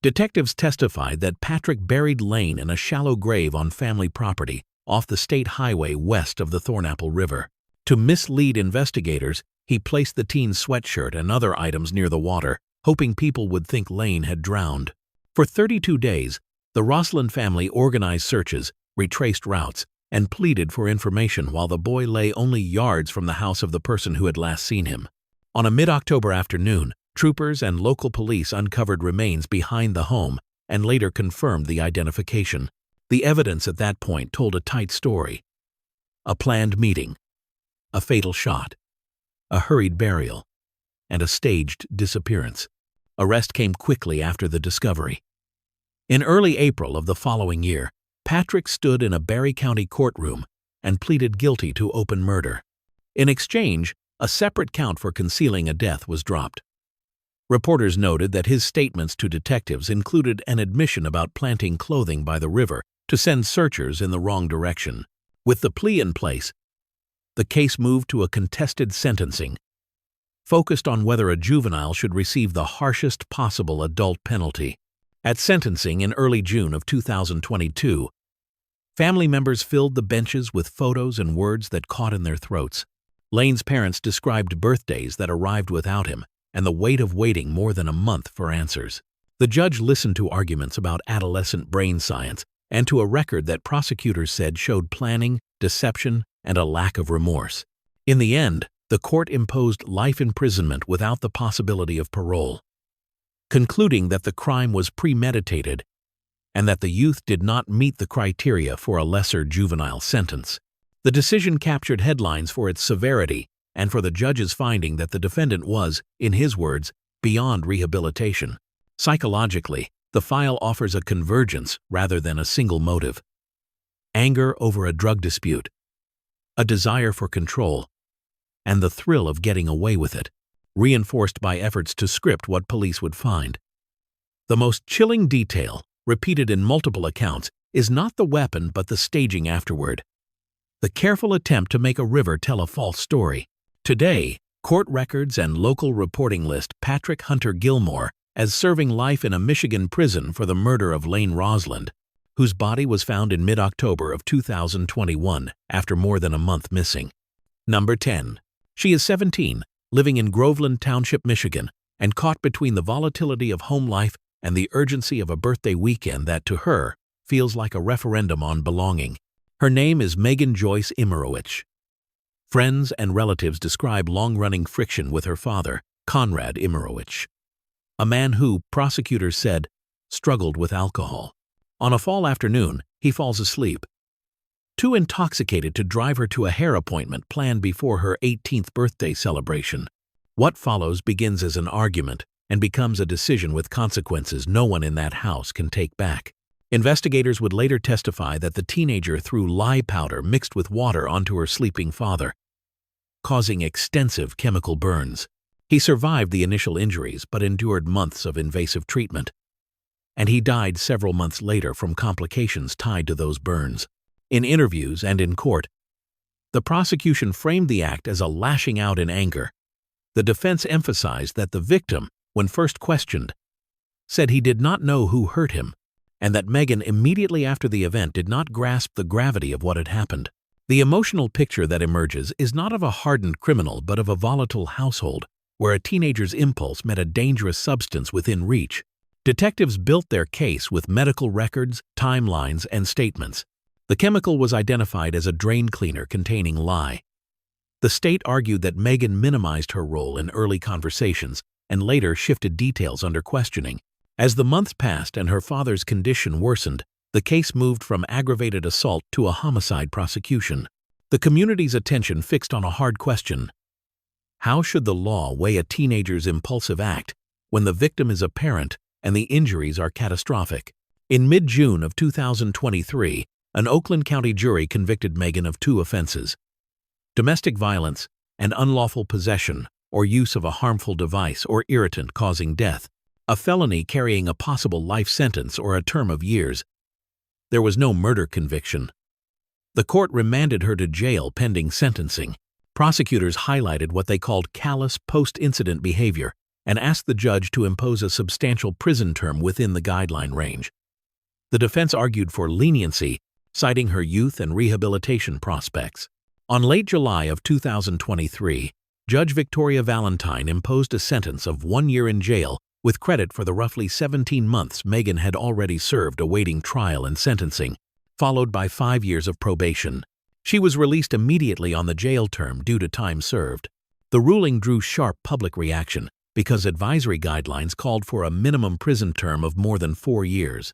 [SPEAKER 1] Detectives testified that Patrick buried Lane in a shallow grave on family property off the state highway west of the Thornapple River. To mislead investigators, he placed the teen's sweatshirt and other items near the water, hoping people would think Lane had drowned. For 32 days, the Rossland family organized searches, retraced routes, and pleaded for information while the boy lay only yards from the house of the person who had last seen him. On a mid-October afternoon, troopers and local police uncovered remains behind the home and later confirmed the identification. The evidence at that point told a tight story: a planned meeting, a fatal shot, a hurried burial, and a staged disappearance. Arrest came quickly after the discovery. In early April of the following year, Patrick stood in a Barry County courtroom and pleaded guilty to open murder. In exchange, a separate count for concealing a death was dropped. Reporters noted that his statements to detectives included an admission about planting clothing by the river to send searchers in the wrong direction. With the plea in place, the case moved to a contested sentencing, focused on whether a juvenile should receive the harshest possible adult penalty. At sentencing in early June of 2022, family members filled the benches with photos and words that caught in their throats. Lane's parents described birthdays that arrived without him and the weight of waiting more than a month for answers. The judge listened to arguments about adolescent brain science and to a record that prosecutors said showed planning, deception, and a lack of remorse. In the end, the court imposed life imprisonment without the possibility of parole, concluding that the crime was premeditated and that the youth did not meet the criteria for a lesser juvenile sentence. The decision captured headlines for its severity and for the judge's finding that the defendant was, in his words, beyond rehabilitation. Psychologically, the file offers a convergence rather than a single motive: anger over a drug dispute, a desire for control, and the thrill of getting away with it, reinforced by efforts to script what police would find. The most chilling detail, repeated in multiple accounts, is not the weapon but the staging afterward. The careful attempt to make a river tell a false story. Today, court records and local reporting list Patrick Hunter Gilmore as serving life in a Michigan prison for the murder of Lane Rossland, whose body was found in mid-October of 2021 after more than a month missing. Number 10. She is 17, living in Groveland Township, Michigan, and caught between the volatility of home life and the urgency of a birthday weekend that, to her, feels like a referendum on belonging. Her name is Megan Joyce Imerowicz. Friends and relatives describe long-running friction with her father, Conrad Imerowicz, a man who, prosecutors said, struggled with alcohol. On a fall afternoon, he falls asleep, too intoxicated to drive her to a hair appointment planned before her 18th birthday celebration. What follows begins as an argument and becomes a decision with consequences no one in that house can take back. Investigators would later testify that the teenager threw lye powder mixed with water onto her sleeping father, causing extensive chemical burns. He survived the initial injuries but endured months of invasive treatment, and he died several months later from complications tied to those burns. In interviews and in court, the prosecution framed the act as a lashing out in anger. The defense emphasized that the victim, when first questioned, said he did not know who hurt him, and that Megan immediately after the event did not grasp the gravity of what had happened. The emotional picture that emerges is not of a hardened criminal but of a volatile household where a teenager's impulse met a dangerous substance within reach. Detectives built their case with medical records, timelines, and statements. The chemical was identified as a drain cleaner containing lye. The state argued that Megan minimized her role in early conversations and later shifted details under questioning. As the months passed and her father's condition worsened, the case moved from aggravated assault to a homicide prosecution. The community's attention fixed on a hard question. How should the law weigh a teenager's impulsive act when the victim is a parent and the injuries are catastrophic? In mid-June of 2023, an Oakland County jury convicted Megan of 2 offenses: domestic violence and unlawful possession or use of a harmful device or irritant causing death, a felony carrying a possible life sentence or a term of years. There was no murder conviction. The court remanded her to jail pending sentencing. Prosecutors highlighted what they called callous post-incident behavior and asked the judge to impose a substantial prison term within the guideline range. The defense argued for leniency, citing her youth and rehabilitation prospects. On late July of 2023, Judge Victoria Valentine imposed a sentence of 1 year in jail with credit for the roughly 17 months Megan had already served awaiting trial and sentencing, followed by 5 years of probation. She was released immediately on the jail term due to time served. The ruling drew sharp public reaction because advisory guidelines called for a minimum prison term of more than 4 years.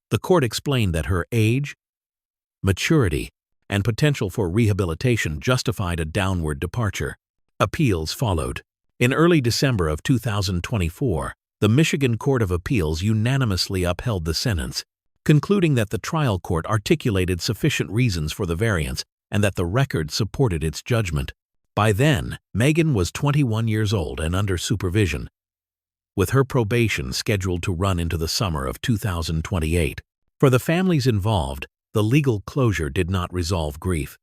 [SPEAKER 1] The court explained that her age, maturity, and potential for rehabilitation justified a downward departure. Appeals followed. In early December of 2024, the Michigan Court of Appeals unanimously upheld the sentence, concluding that the trial court articulated sufficient reasons for the variance and that the record supported its judgment. By then, Megan was 21 years old and under supervision, with her probation scheduled to run into the summer of 2028. For the families involved, the legal closure did not resolve grief.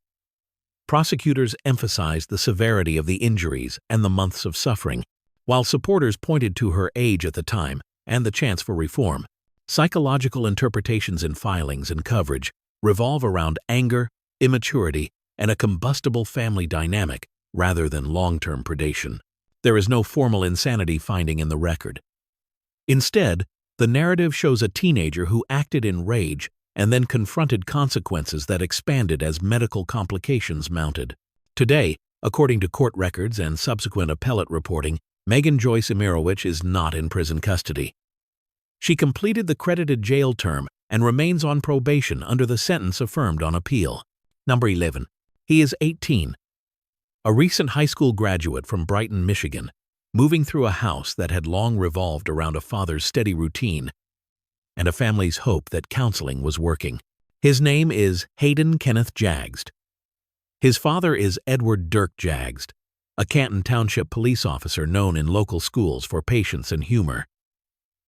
[SPEAKER 1] Prosecutors emphasized the severity of the injuries and the months of suffering, while supporters pointed to her age at the time and the chance for reform. Psychological interpretations in filings and coverage revolve around anger, immaturity, and a combustible family dynamic rather than long-term predation. There is no formal insanity finding in the record. Instead, the narrative shows a teenager who acted in rage and then confronted consequences that expanded as medical complications mounted. Today, according to court records and subsequent appellate reporting, Megan Joyce Emirowicz is not in prison custody. She completed the credited jail term and remains on probation under the sentence affirmed on appeal. Number 11. He is 18. A recent high school graduate from Brighton, Michigan, moving through a house that had long revolved around a father's steady routine and a family's hope that counseling was working. His name is Hayden Kenneth Jagst. His father is Edward Dirk Jagst, a Canton Township police officer known in local schools for patience and humor.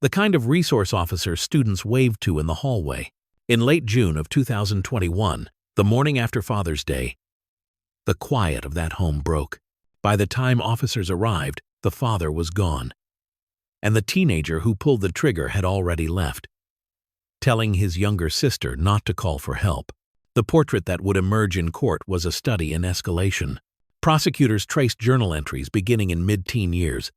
[SPEAKER 1] The kind of resource officer students waved to in the hallway. In late June of 2021, the morning after Father's Day, the quiet of that home broke. By the time officers arrived, the father was gone, and the teenager who pulled the trigger had already left, telling his younger sister not to call for help. The portrait that would emerge in court was a study in escalation. Prosecutors traced journal entries beginning in mid-teen years,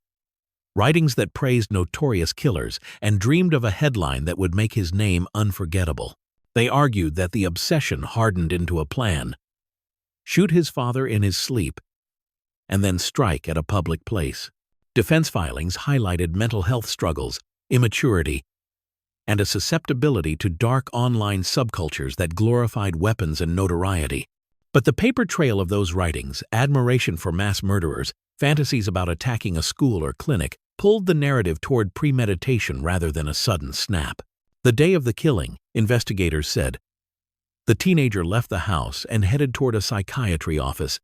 [SPEAKER 1] writings that praised notorious killers and dreamed of a headline that would make his name unforgettable. They argued that the obsession hardened into a plan: shoot his father in his sleep and then strike at a public place. Defense filings highlighted mental health struggles, immaturity, and a susceptibility to dark online subcultures that glorified weapons and notoriety. But the paper trail of those writings, admiration for mass murderers, fantasies about attacking a school or clinic, pulled the narrative toward premeditation rather than a sudden snap. The day of the killing, investigators said, the teenager left the house and headed toward a psychiatry office,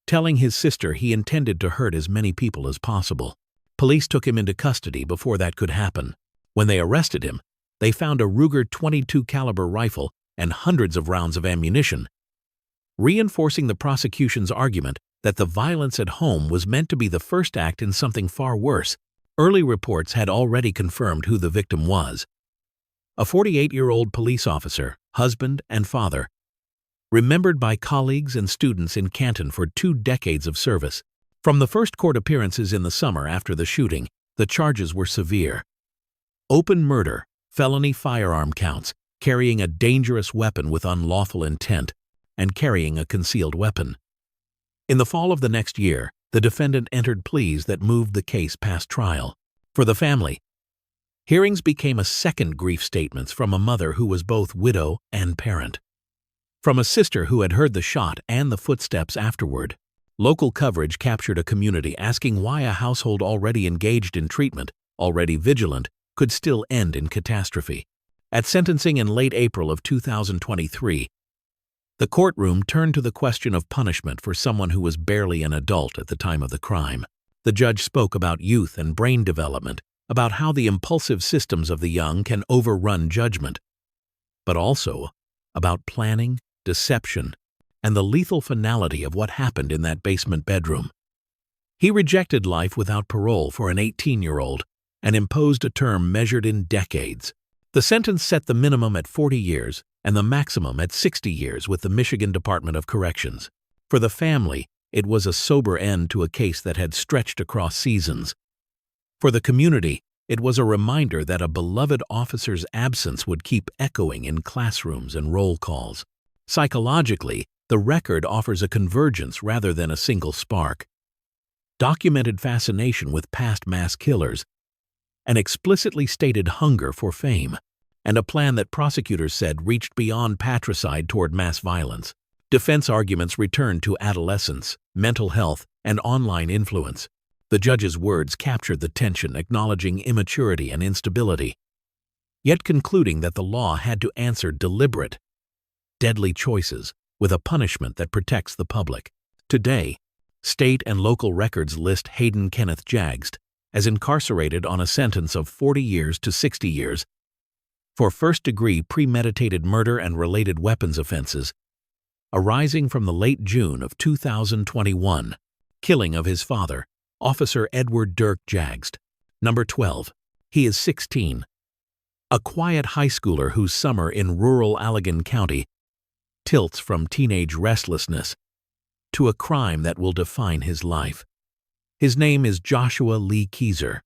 [SPEAKER 1] telling his sister he intended to hurt as many people as possible. Police took him into custody before that could happen. When they arrested him, they found a Ruger .22 caliber rifle and hundreds of rounds of ammunition, reinforcing the prosecution's argument that the violence at home was meant to be the first act in something far worse. Early reports had already confirmed who the victim was: a 48-year-old police officer, husband, and father, remembered by colleagues and students in Canton for 2 decades of service. From the first court appearances in the summer after the shooting, the charges were severe: open murder, felony firearm counts, carrying a dangerous weapon with unlawful intent, and carrying a concealed weapon. In the fall of the next year, the defendant entered pleas that moved the case past trial. For the family, hearings became a second grief statements from a mother who was both widow and parent. From a sister who had heard the shot and the footsteps afterward. Local coverage captured a community asking why a household already engaged in treatment, already vigilant, could still end in catastrophe. At sentencing in late April of 2023, the courtroom turned to the question of punishment for someone who was barely an adult at the time of the crime. The judge spoke about youth and brain development, about how the impulsive systems of the young can overrun judgment, but also about planning, deception, and the lethal finality of what happened in that basement bedroom. He rejected life without parole for an 18-year-old and imposed a term measured in decades. The sentence set the minimum at 40 years and the maximum at 60 years with the Michigan Department of Corrections. For the family, it was a sober end to a case that had stretched across seasons. For the community, it was a reminder that a beloved officer's absence would keep echoing in classrooms and roll calls. Psychologically, the record offers a convergence rather than a single spark. Documented fascination with past mass killers, an explicitly stated hunger for fame, and a plan that prosecutors said reached beyond patricide toward mass violence. Defense arguments returned to adolescence, mental health, and online influence. The judge's words captured the tension, acknowledging immaturity and instability, yet concluding that the law had to answer deliberate, deadly choices with a punishment that protects the public. Today, state and local records list Hayden Kenneth Jagst as incarcerated on a sentence of 40 years to 60 years for first-degree premeditated murder and related weapons offenses arising from the late June of 2021 killing of his father, Officer Edward Dirk Jagst. Number 12. He is 16. A quiet high schooler whose summer in rural Allegan County tilts from teenage restlessness to a crime that will define his life. His name is Joshua Lee Keyser.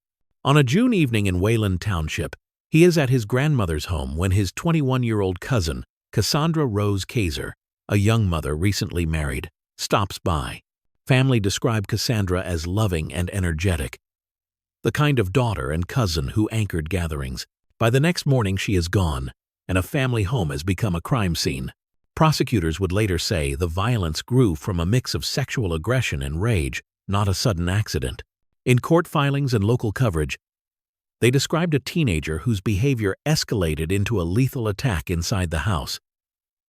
[SPEAKER 1] On a June evening in Wayland Township, he is at his grandmother's home when his 21-year-old cousin, Cassandra Rose Keyser, a young mother recently married, stops by. Family describe Cassandra as loving and energetic, the kind of daughter and cousin who anchored gatherings. By the next morning she is gone, and a family home has become a crime scene. Prosecutors would later say the violence grew from a mix of sexual aggression and rage, not a sudden accident. In court filings and local coverage, they described a teenager whose behavior escalated into a lethal attack inside the house,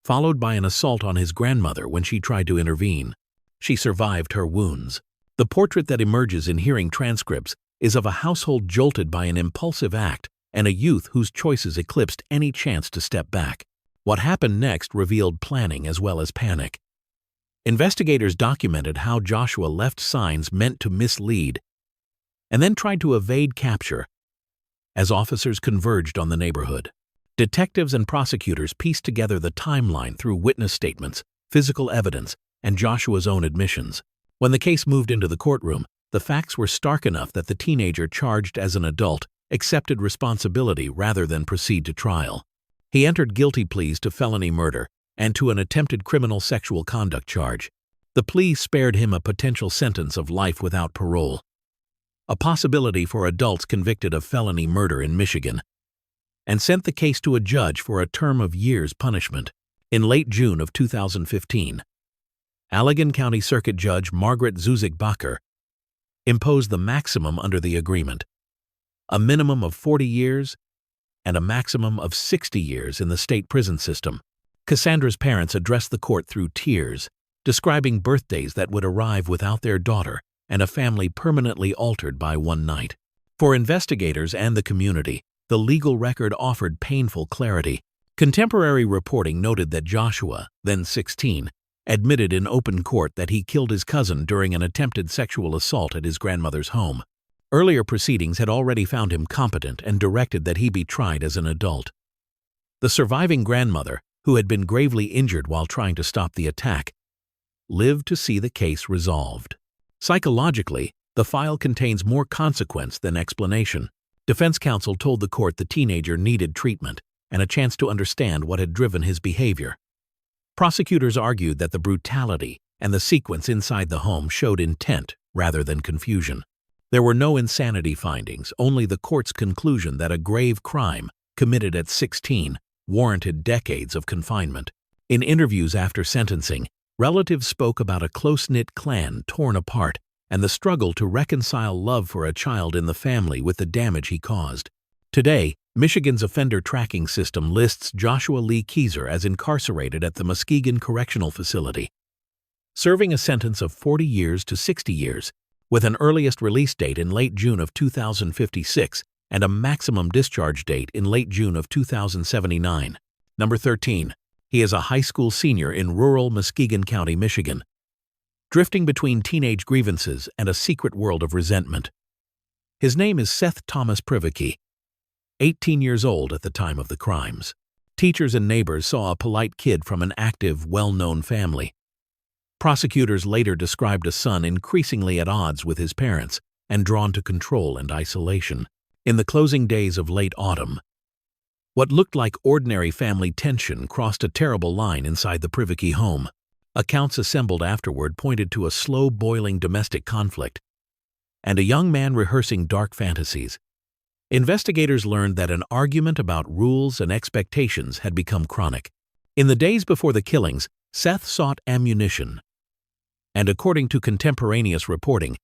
[SPEAKER 1] followed by an assault on his grandmother when she tried to intervene. She survived her wounds. The portrait that emerges in hearing transcripts is of a household jolted by an impulsive act and a youth whose choices eclipsed any chance to step back. What happened next revealed planning as well as panic. Investigators documented how Joshua left signs meant to mislead and then tried to evade capture as officers converged on the neighborhood. Detectives and prosecutors pieced together the timeline through witness statements, physical evidence, and Joshua's own admissions. When the case moved into the courtroom, the facts were stark enough that the teenager charged as an adult accepted responsibility rather than proceed to trial. He entered guilty pleas to felony murder and to an attempted criminal sexual conduct charge. The plea spared him a potential sentence of life without parole, a possibility for adults convicted of felony murder in Michigan, and sent the case to a judge for a term of years punishment. In late June of 2015, Allegan County Circuit Judge Margaret Zuzik-Bacher imposed the maximum under the agreement, a minimum of 40 years and a maximum of 60 years in the state prison system. Cassandra's parents addressed the court through tears, describing birthdays that would arrive without their daughter and a family permanently altered by one night. For investigators and the community, the legal record offered painful clarity. Contemporary reporting noted that Joshua, then 16, admitted in open court that he killed his cousin during an attempted sexual assault at his grandmother's home. Earlier proceedings had already found him competent and directed that he be tried as an adult. The surviving grandmother, who had been gravely injured while trying to stop the attack, lived to see the case resolved. Psychologically, the file contains more consequence than explanation. Defense counsel told the court the teenager needed treatment and a chance to understand what had driven his behavior. Prosecutors argued that the brutality and the sequence inside the home showed intent rather than confusion. There were no insanity findings, only the court's conclusion that a grave crime committed at 16 warranted decades of confinement. In interviews after sentencing, relatives spoke about a close-knit clan torn apart and the struggle to reconcile love for a child in the family with the damage he caused. Today, Michigan's offender tracking system lists Joshua Lee Keyser as incarcerated at the Muskegon Correctional Facility, serving a sentence of 40 years to 60 years, with an earliest release date in late June of 2056 and a maximum discharge date in late June of 2079. Number 13. He is a high school senior in rural Muskegon County, Michigan, drifting between teenage grievances and a secret world of resentment. His name is Seth Thomas Privicki, 18 years old at the time of the crimes. Teachers and neighbors saw a polite kid from an active, well-known family. Prosecutors later described a son increasingly at odds with his parents and drawn to control and isolation. In the closing days of late autumn, what looked like ordinary family tension crossed a terrible line inside the Privicki home. Accounts assembled afterward pointed to a slow-boiling domestic conflict and a young man rehearsing dark fantasies. Investigators learned that an argument about rules and expectations had become chronic. In the days before the killings, Seth sought ammunition and, according to contemporaneous reporting,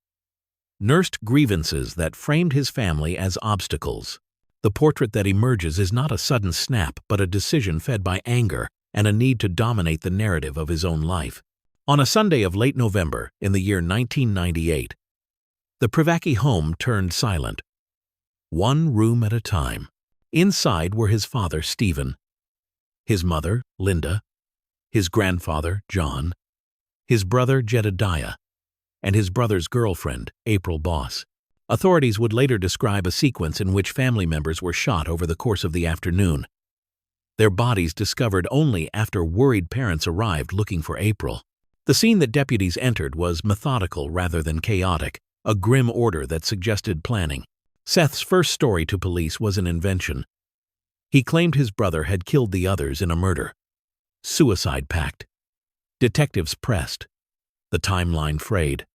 [SPEAKER 1] nursed grievances that framed his family as obstacles. The portrait that emerges is not a sudden snap, but a decision fed by anger and a need to dominate the narrative of his own life. On a Sunday of late November in the year 1998, the Privicki home turned silent, one room at a time. Inside were his father, Stephen, his mother, Linda, his grandfather, John, his brother, Jedediah, and his brother's girlfriend, April Boss. Authorities would later describe a sequence in which family members were shot over the course of the afternoon, their bodies discovered only after worried parents arrived looking for April. The scene that deputies entered was methodical rather than chaotic, a grim order that suggested planning. Seth's first story to police was an invention. He claimed his brother had killed the others in a murder suicide pact. Detectives pressed. The timeline frayed,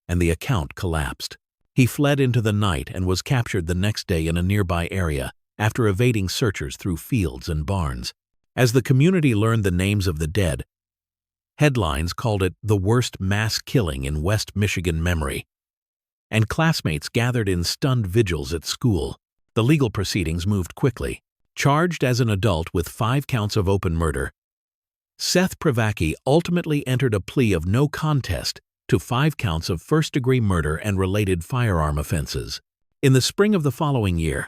[SPEAKER 1] and the account collapsed. He fled into the night and was captured the next day in a nearby area after evading searchers through fields and barns. As the community learned the names of the dead, headlines called it the worst mass killing in West Michigan memory, and classmates gathered in stunned vigils at school. The legal proceedings moved quickly. Charged as an adult with 5 counts of open murder, Seth Privicki ultimately entered a plea of no contest to 5 counts of first-degree murder and related firearm offenses. In the spring of the following year,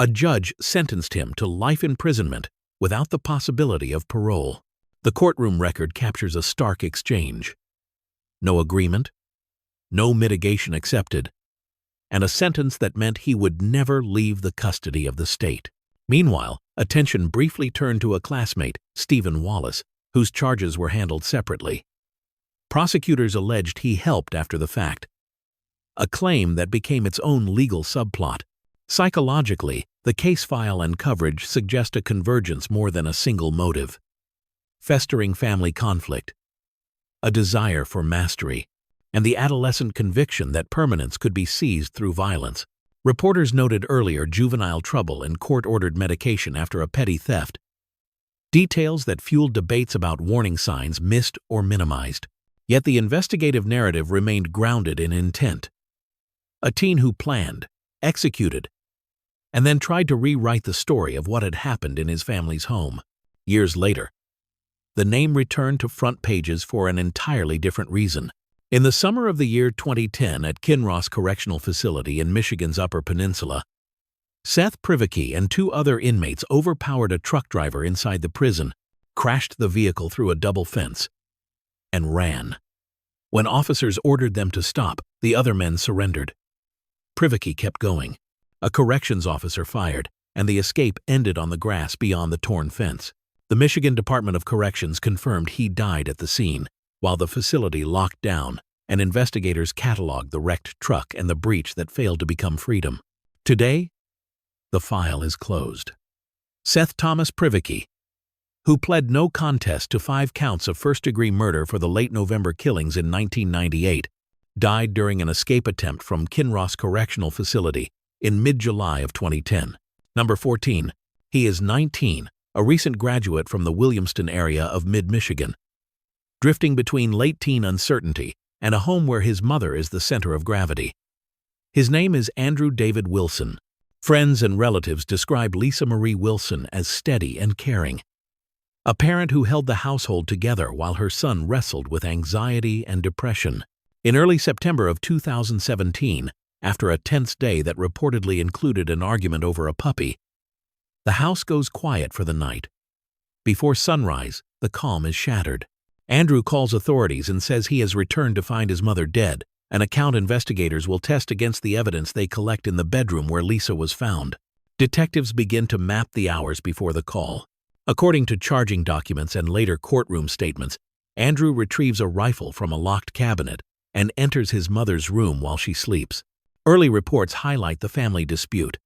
[SPEAKER 1] a judge sentenced him to life imprisonment without the possibility of parole. The courtroom record captures a stark exchange. No agreement, no mitigation accepted, and a sentence that meant he would never leave the custody of the state. Meanwhile, attention briefly turned to a classmate, Stephen Wallace, whose charges were handled separately. Prosecutors alleged he helped after the fact, a claim that became its own legal subplot. Psychologically, the case file and coverage suggest a convergence more than a single motive. Festering family conflict, a desire for mastery, and the adolescent conviction that permanence could be seized through violence. Reporters noted earlier juvenile trouble and court-ordered medication after a petty theft, details that fueled debates about warning signs missed or minimized. Yet the investigative narrative remained grounded in intent. A teen who planned, executed, and then tried to rewrite the story of what had happened in his family's home. Years later, the name returned to front pages for an entirely different reason. In the summer of the year 2010 at Kinross Correctional Facility in Michigan's Upper Peninsula, Seth Privicki and 2 other inmates overpowered a truck driver inside the prison, crashed the vehicle through a double fence, and ran. When officers ordered them to stop, the other men surrendered. Privicki kept going. A corrections officer fired, and the escape ended on the grass beyond the torn fence. The Michigan Department of Corrections confirmed he died at the scene, while the facility locked down and investigators cataloged the wrecked truck and the breach that failed to become freedom. Today, the file is closed. Seth Thomas Privicki, who pled no contest to 5 counts of first-degree murder for the late November killings in 1998, died during an escape attempt from Kinross Correctional Facility in mid-July of 2010. Number 14. He is 19, a recent graduate from the Williamston area of mid-Michigan, drifting between late-teen uncertainty and a home where his mother is the center of gravity. His name is Andrew David Wilson. Friends and relatives describe Lisa Marie Wilson as steady and caring, a parent who held the household together while her son wrestled with anxiety and depression. In early September of 2017, after a tense day that reportedly included an argument over a puppy, the house goes quiet for the night. Before sunrise, the calm is shattered. Andrew calls authorities and says he has returned to find his mother dead, an account investigators will test against the evidence they collect in the bedroom where Lisa was found. Detectives begin to map the hours before the call. According to charging documents and later courtroom statements, Andrew retrieves a rifle from a locked cabinet and enters his mother's room while she sleeps. Early reports highlight the family dispute.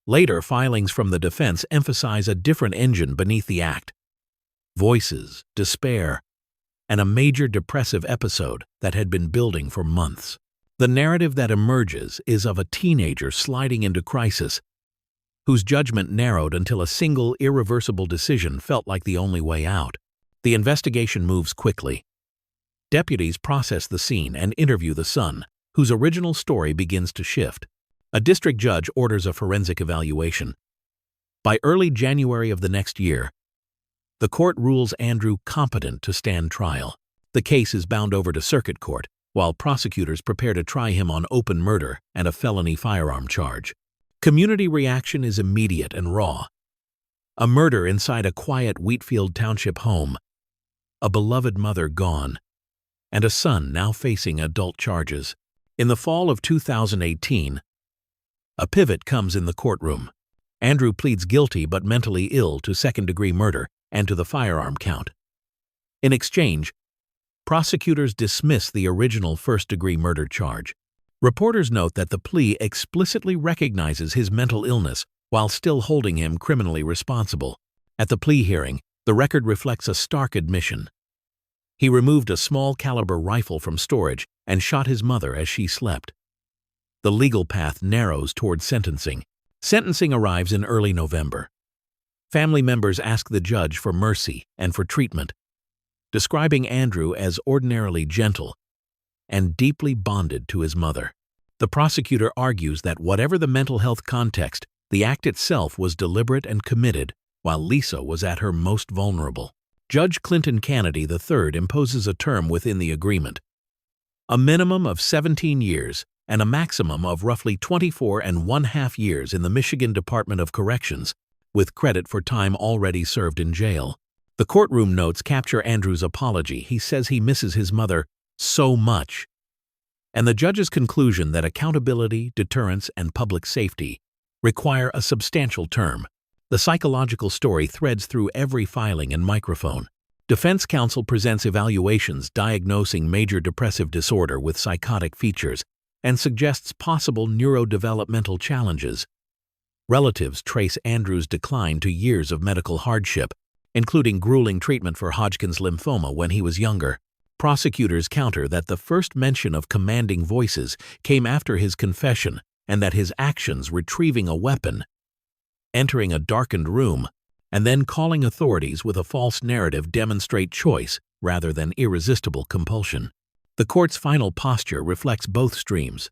[SPEAKER 1] Later filings from the defense emphasize a different engine beneath the act: voices, despair, and a major depressive episode that had been building for months. The narrative that emerges is of a teenager sliding into crisis, whose judgment narrowed until a single irreversible decision felt like the only way out. The investigation moves quickly. Deputies process the scene and interview the son, whose original story begins to shift. A district judge orders a forensic evaluation. By early January of the next year, the court rules Andrew competent to stand trial. The case is bound over to circuit court, while prosecutors prepare to try him on open murder and a felony firearm charge. Community reaction is immediate and raw. A murder inside a quiet Wheatfield Township home, a beloved mother gone, and a son now facing adult charges. In the fall of 2018, a pivot comes in the courtroom. Andrew pleads guilty but mentally ill to second-degree murder and to the firearm count. In exchange, prosecutors dismiss the original first-degree murder charge. Reporters note that the plea explicitly recognizes his mental illness while still holding him criminally responsible. At the plea hearing, the record reflects a stark admission. He removed a small-caliber rifle from storage and shot his mother as she slept. The legal path narrows toward sentencing. Sentencing arrives in early November. Family members ask the judge for mercy and for treatment, describing Andrew as ordinarily gentle and deeply bonded to his mother. The prosecutor argues that whatever the mental health context, the act itself was deliberate and committed, while Lisa was at her most vulnerable. Judge Clinton Kennedy III imposes a term within the agreement: a minimum of 17 years and a maximum of roughly 24.5 years in the Michigan Department of Corrections, with credit for time already served in jail. The courtroom notes capture Andrew's apology. He says he misses his mother so much, and the judge's conclusion that accountability, deterrence, and public safety require a substantial term. The psychological story threads through every filing and microphone. Defense counsel presents evaluations diagnosing major depressive disorder with psychotic features and suggests possible neurodevelopmental challenges. Relatives trace Andrew's decline to years of medical hardship, including grueling treatment for Hodgkin's lymphoma when he was younger. Prosecutors counter that the first mention of commanding voices came after his confession and that his actions retrieving a weapon, entering a darkened room, and then calling authorities with a false narrative demonstrate choice rather than irresistible compulsion. The court's final posture reflects both streams.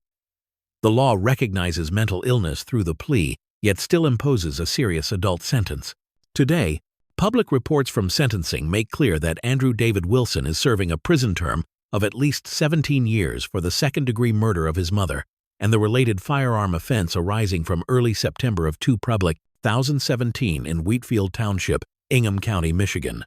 [SPEAKER 1] The law recognizes mental illness through the plea, yet still imposes a serious adult sentence. Today, public reports from sentencing make clear that Andrew David Wilson is serving a prison term of at least 17 years for the second-degree murder of his mother and the related firearm offense arising from early September of 2017 in Wheatfield Township, Ingham County, Michigan.